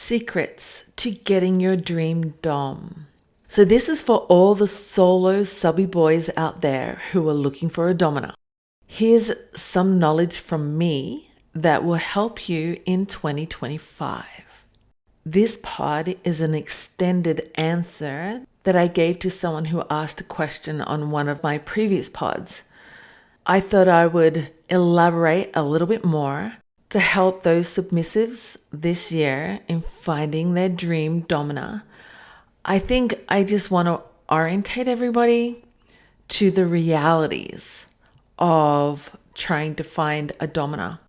secrets to getting your dream dom. So this is for all the solo subby boys out there who are looking for a domina. Here's some knowledge from me that will help you in 2025. This pod is an extended answer that I gave to someone who asked a question on one of my previous pods. I thought I would elaborate a little bit more to help those submissives this year in finding their dream domina. I think I just want to orientate everybody to the realities of trying to find a domina.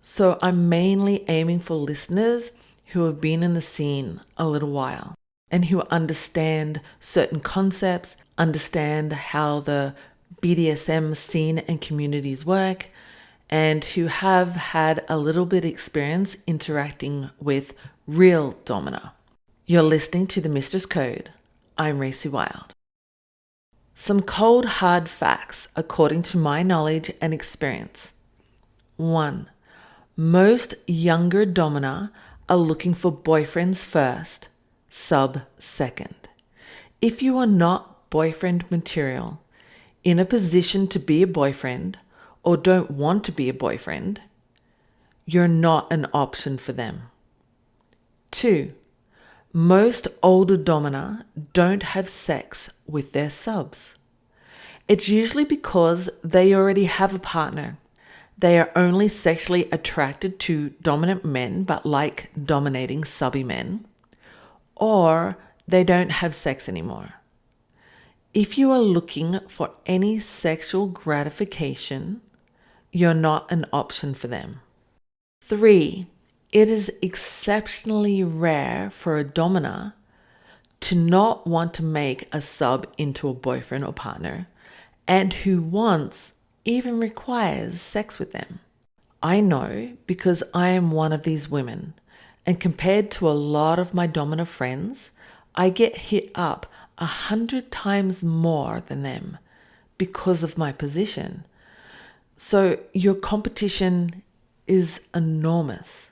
So I'm mainly aiming for listeners who have been in the scene a little while and who understand certain concepts, understand how the BDSM scene and communities work, and who have had a little bit of experience interacting with real domina. You're listening to the Mistress Code. I'm Racy Wild. Some cold hard facts according to my knowledge and experience. 1. Most younger domina are looking for boyfriends first, sub second. If you are not boyfriend material, in a position to be a boyfriend, or don't want to be a boyfriend, you're not an option for them. 2. Most older domina don't have sex with their subs. It's usually because they already have a partner. They are only sexually attracted to dominant men but like dominating subby men, or they don't have sex anymore. If you are looking for any sexual gratification, you're not an option for them. 3. It is exceptionally rare for a domina to not want to make a sub into a boyfriend or partner, and who wants, even requires, sex with them. I know because I am one of these women, and compared to a lot of my domina friends, I get hit up 100 times more than them because of my position. So your competition is enormous,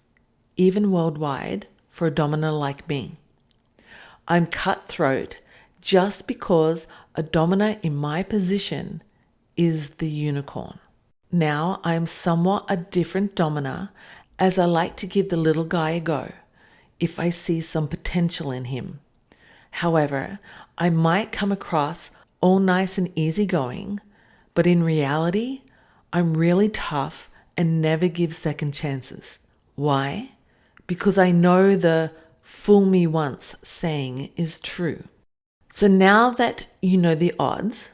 even worldwide, for a domina like me. I'm cutthroat just because a domina in my position is the unicorn. Now I'm somewhat a different domina, as I like to give the little guy a go if I see some potential in him. However, I might come across all nice and easygoing, but in reality, I'm really tough and never give second chances. Why? Because I know the "fool me once" saying is true. So now that you know the odds,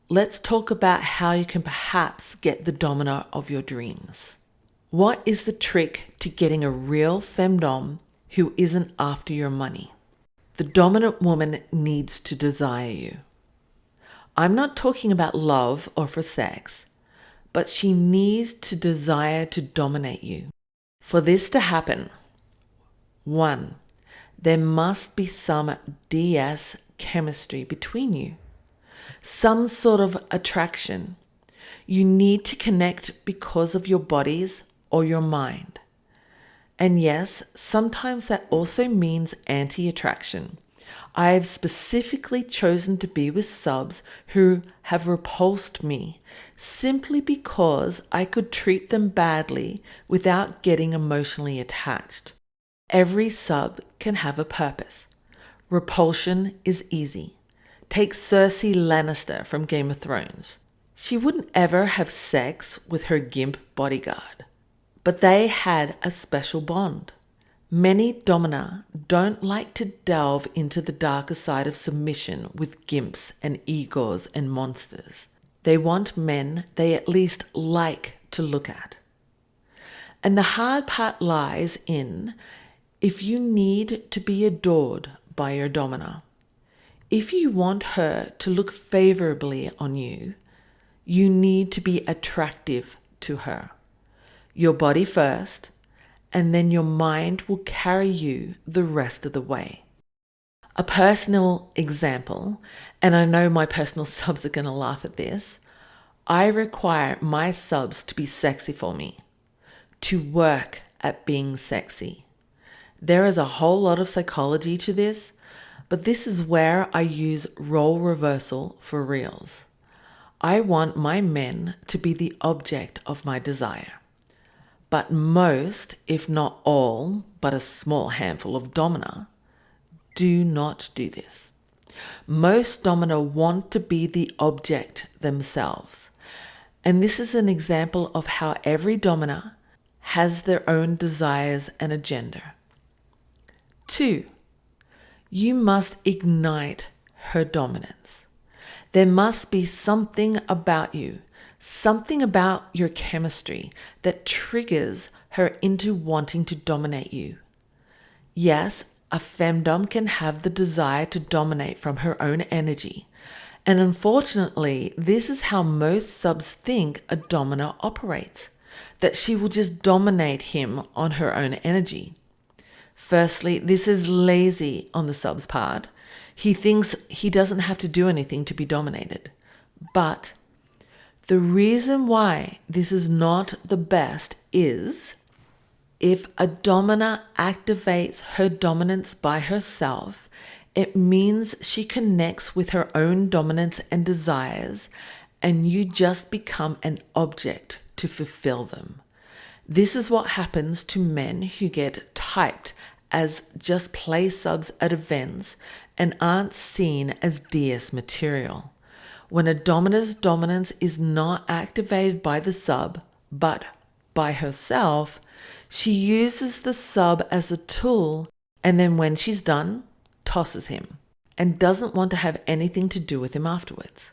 let's talk about how you can perhaps get the domina of your dreams. What is the trick to getting a real femdom who isn't after your money? The dominant woman needs to desire you. I'm not talking about love or for sex, but she needs to desire to dominate you. For this to happen, 1. There must be some DS chemistry between you. Some sort of attraction. You need to connect because of your bodies or your mind. And yes, sometimes that also means anti-attraction. I have specifically chosen to be with subs who have repulsed me simply because I could treat them badly without getting emotionally attached. Every sub can have a purpose. Repulsion is easy. Take Cersei Lannister from Game of Thrones. She wouldn't ever have sex with her gimp bodyguard, but they had a special bond. Many domina don't like to delve into the darker side of submission with gimps and egos and monsters. They want men they at least like to look at. And the hard part lies in if you need to be adored by your domina. If you want her to look favorably on you, you need to be attractive to her. Your body first, and then your mind will carry you the rest of the way. A personal example, and I know my personal subs are going to laugh at this, I require my subs to be sexy for me, to work at being sexy. There is a whole lot of psychology to this, but this is where I use role reversal for reals. I want my men to be the object of my desire. But most, if not all, but a small handful of domina do not do this. Most domina want to be the object themselves. And this is an example of how every domina has their own desires and agenda. 2, you must ignite her dominance. There must be something about you, something about your chemistry that triggers her into wanting to dominate you. Yes, a femdom can have the desire to dominate from her own energy. And unfortunately, this is how most subs think a domina operates, that she will just dominate him on her own energy. Firstly, this is lazy on the sub's part. He thinks he doesn't have to do anything to be dominated. But the reason why this is not the best is if a domina activates her dominance by herself, it means she connects with her own dominance and desires, and you just become an object to fulfill them. This is what happens to men who get typed as just play subs at events and aren't seen as DS material. When a domina's dominance is not activated by the sub, but by herself, she uses the sub as a tool, and then when she's done, tosses him and doesn't want to have anything to do with him afterwards.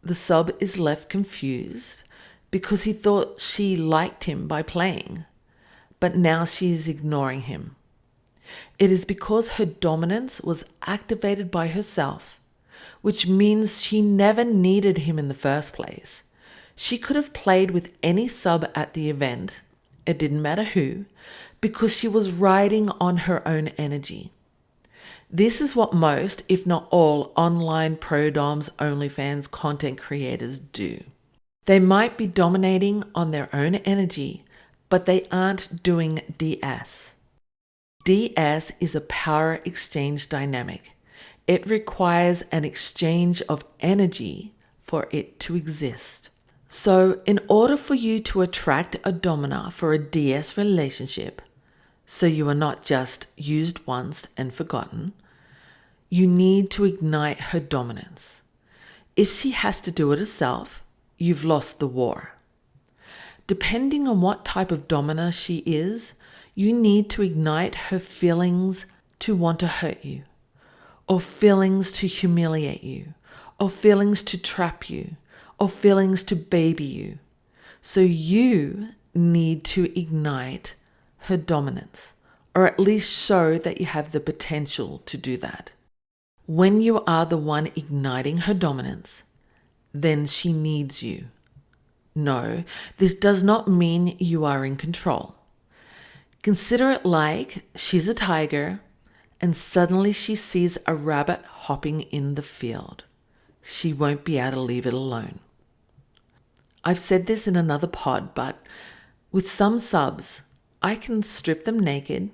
The sub is left confused because he thought she liked him by playing, but now she is ignoring him. It is because her dominance was activated by herself, which means she never needed him in the first place. She could have played with any sub at the event, it didn't matter who, because she was riding on her own energy. This is what most, if not all, online pro-doms, OnlyFans content creators do. They might be dominating on their own energy, but they aren't doing DS. DS is a power exchange dynamic. It requires an exchange of energy for it to exist. So in order for you to attract a domina for a DS relationship, so you are not just used once and forgotten, you need to ignite her dominance. If she has to do it herself, you've lost the war. Depending on what type of domina she is, you need to ignite her feelings to want to hurt you, or feelings to humiliate you, or feelings to trap you, or feelings to baby you. So you need to ignite her dominance, or at least show that you have the potential to do that. When you are the one igniting her dominance, then she needs you. No, this does not mean you are in control. Consider it like she's a tiger and suddenly she sees a rabbit hopping in the field. She won't be able to leave it alone. I've said this in another pod, but with some subs, I can strip them naked,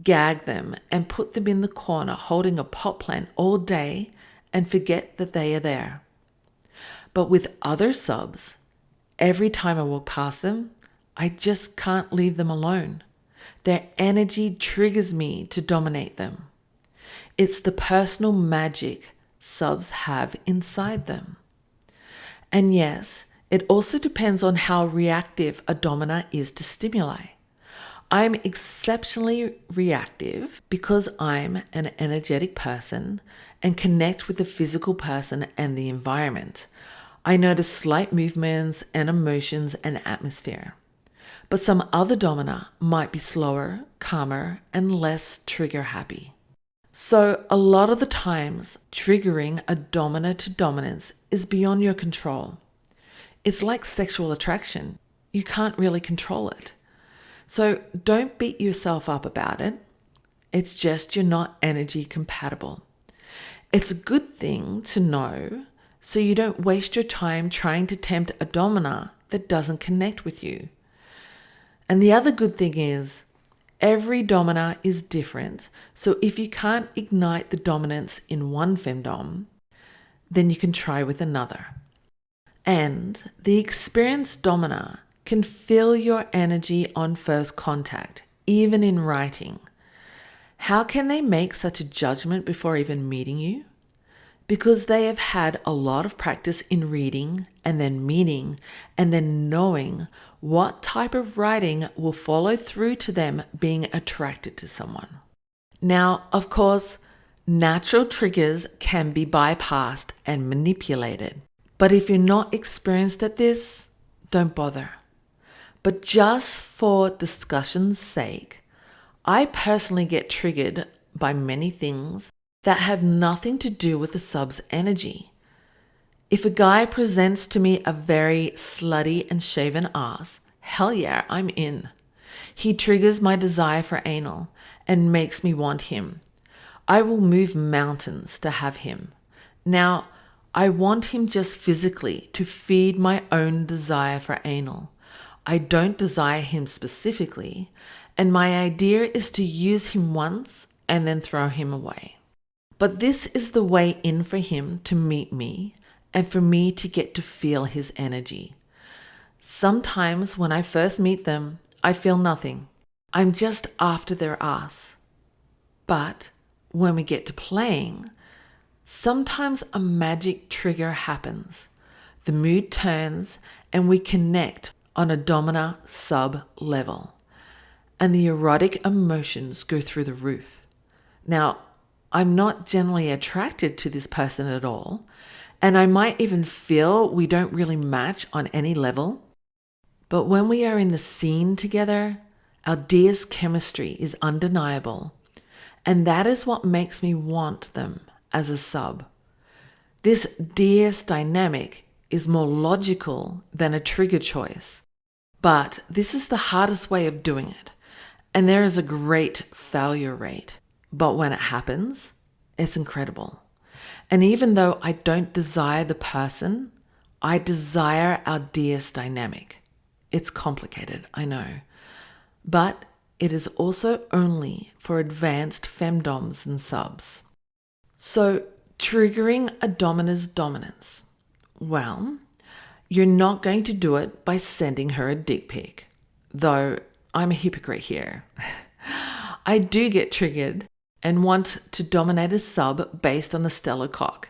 gag them, and put them in the corner holding a pot plant all day and forget that they are there. But with other subs, every time I walk past them, I just can't leave them alone. Their energy triggers me to dominate them. It's the personal magic subs have inside them. And yes, it also depends on how reactive a domina is to stimuli. I'm exceptionally reactive because I'm an energetic person and connect with the physical person and the environment. I notice slight movements and emotions and atmosphere. But some other domina might be slower, calmer, and less trigger happy. So a lot of the times, triggering a domina to dominance is beyond your control. It's like sexual attraction. You can't really control it. So don't beat yourself up about it. It's just you're not energy compatible. It's a good thing to know so you don't waste your time trying to tempt a domina that doesn't connect with you. And the other good thing is, every domina is different. So if you can't ignite the dominance in one femdom, then you can try with another. And the experienced domina can feel your energy on first contact, even in writing. How can they make such a judgment before even meeting you? Because they have had a lot of practice in reading and then meeting and then knowing what type of writing will follow through to them being attracted to someone. Now, of course, natural triggers can be bypassed and manipulated. But if you're not experienced at this, don't bother. But just for discussion's sake, I personally get triggered by many things that have nothing to do with the sub's energy. If a guy presents to me a very slutty and shaven ass, hell yeah, I'm in. He triggers my desire for anal and makes me want him. I will move mountains to have him. Now, I want him just physically to feed my own desire for anal. I don't desire him specifically, and my idea is to use him once and then throw him away. But this is the way in for him to meet me and for me to get to feel his energy. Sometimes when I first meet them, I feel nothing. I'm just after their ass. But when we get to playing, sometimes a magic trigger happens. The mood turns and we connect on a domina sub level. And the erotic emotions go through the roof. Now, I'm not generally attracted to this person at all, and I might even feel we don't really match on any level. But when we are in the scene together, our DS chemistry is undeniable, and that is what makes me want them as a sub. This DS dynamic is more logical than a trigger choice, but this is the hardest way of doing it, and there is a great failure rate. But when it happens, it's incredible. And even though I don't desire the person, I desire our DS dynamic. It's complicated, I know. But it is also only for advanced femdoms and subs. So, triggering a domina's dominance. Well, you're not going to do it by sending her a dick pic. Though I'm a hypocrite here. I do get triggered and want to dominate a sub based on the stellar cock.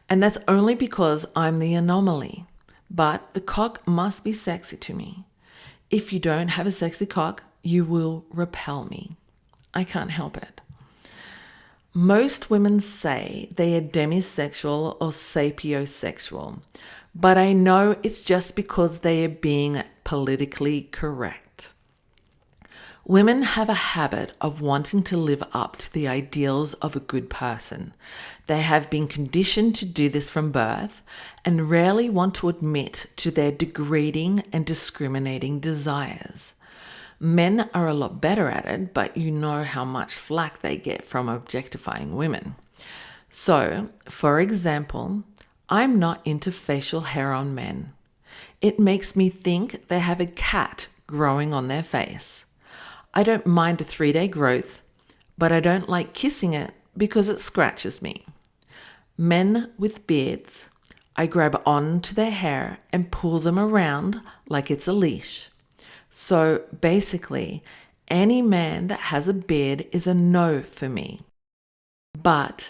And that's only because I'm the anomaly. But the cock must be sexy to me. If you don't have a sexy cock, you will repel me. I can't help it. Most women say they are demisexual or sapiosexual, but I know it's just because they are being politically correct. Women have a habit of wanting to live up to the ideals of a good person. They have been conditioned to do this from birth and rarely want to admit to their degrading and discriminating desires. Men are a lot better at it, but you know how much flack they get from objectifying women. So, for example, I'm not into facial hair on men. It makes me think they have a cat growing on their face. I don't mind a 3-day growth, but I don't like kissing it because it scratches me. Men with beards, I grab onto their hair and pull them around like it's a leash. So basically, any man that has a beard is a no for me. But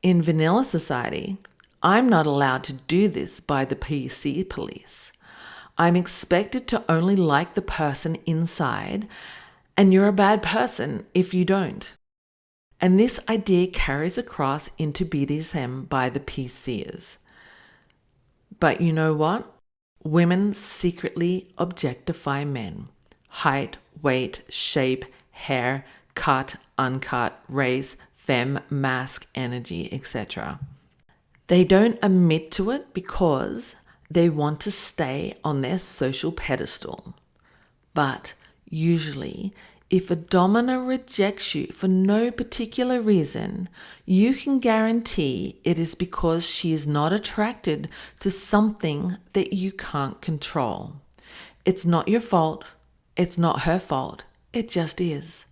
in vanilla society, I'm not allowed to do this by the PC police. I'm expected to only like the person inside, and you're a bad person if you don't. And this idea carries across into BDSM by the PCers. But you know what? Women secretly objectify men. Height, weight, shape, hair, cut, uncut, race, femme, mask, energy, etc. They don't admit to it because they want to stay on their social pedestal. But usually, if a domina rejects you for no particular reason, you can guarantee it is because she is not attracted to something that you can't control. It's not your fault. It's not her fault. It just is.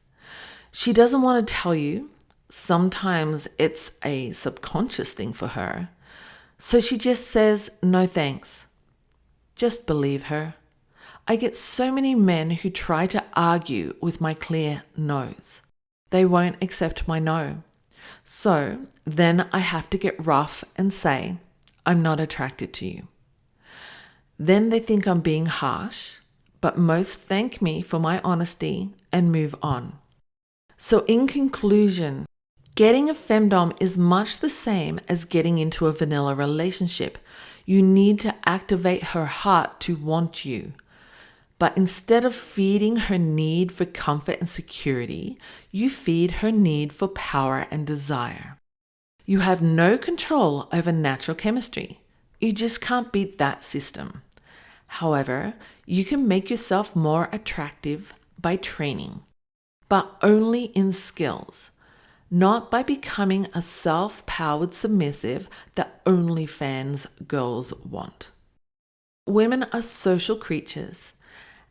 She doesn't want to tell you. Sometimes it's a subconscious thing for her. So she just says, no thanks. Just believe her. I get so many men who try to argue with my clear no's. They won't accept my no. So then I have to get rough and say, I'm not attracted to you. Then they think I'm being harsh, but most thank me for my honesty and move on. So in conclusion, getting a femdom is much the same as getting into a vanilla relationship. You need to activate her heart to want you. But instead of feeding her need for comfort and security, you feed her need for power and desire. You have no control over natural chemistry. You just can't beat that system. However, you can make yourself more attractive by training, but only in skills, not by becoming a self-powered submissive that OnlyFans girls want. Women are social creatures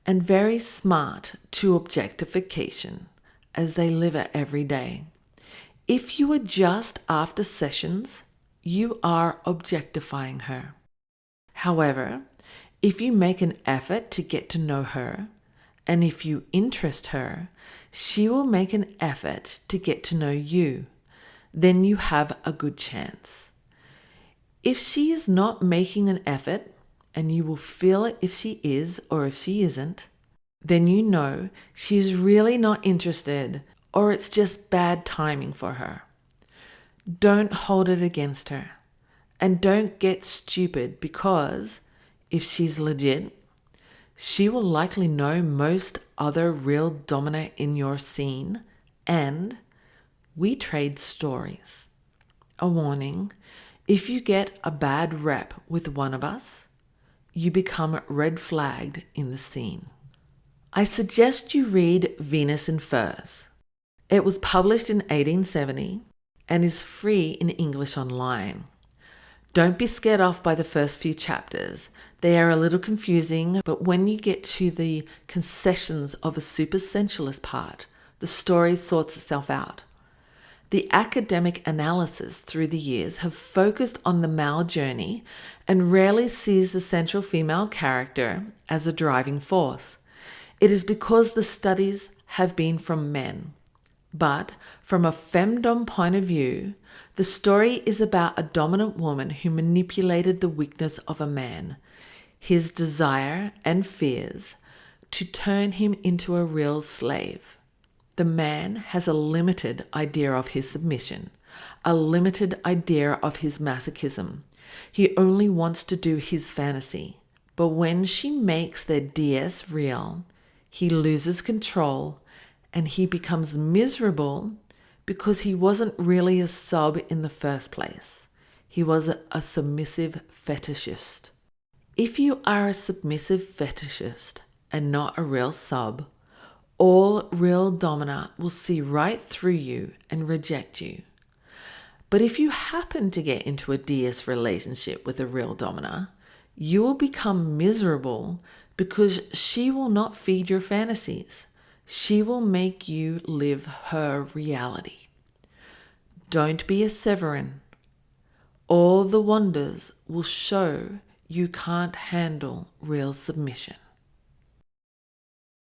and very smart to objectification as they live it every day. If you are just after sessions, you are objectifying her. However, if you make an effort to get to know her, and if you interest her, she will make an effort to get to know you. Then you have a good chance. If she is not making an effort, and you will feel it if she is or if she isn't, then you know she's really not interested or it's just bad timing for her. Don't hold it against her. And don't get stupid because if she's legit, she will likely know most other real domina in your scene, and we trade stories. A warning, if you get a bad rep with one of us, you become red flagged in the scene. I suggest you read Venus in Furs. It was published in 1870 and is free in English online. Don't be scared off by the first few chapters. They are a little confusing, but when you get to the concessions of a super sensualist part, the story sorts itself out. The academic analysis through the years have focused on the male journey and rarely sees the central female character as a driving force. It is because the studies have been from men. But from a femdom point of view, the story is about a dominant woman who manipulated the weakness of a man, his desire and fears, to turn him into a real slave. The man has a limited idea of his submission, a limited idea of his masochism. He only wants to do his fantasy. But when she makes their DS real, he loses control and he becomes miserable because he wasn't really a sub in the first place. He was a submissive fetishist. If you are a submissive fetishist and not a real sub, all real domina will see right through you and reject you. But if you happen to get into a DS relationship with a real domina, you will become miserable because she will not feed your fantasies. She will make you live her reality. Don't be a Severin. All the wonders will show you can't handle real submission.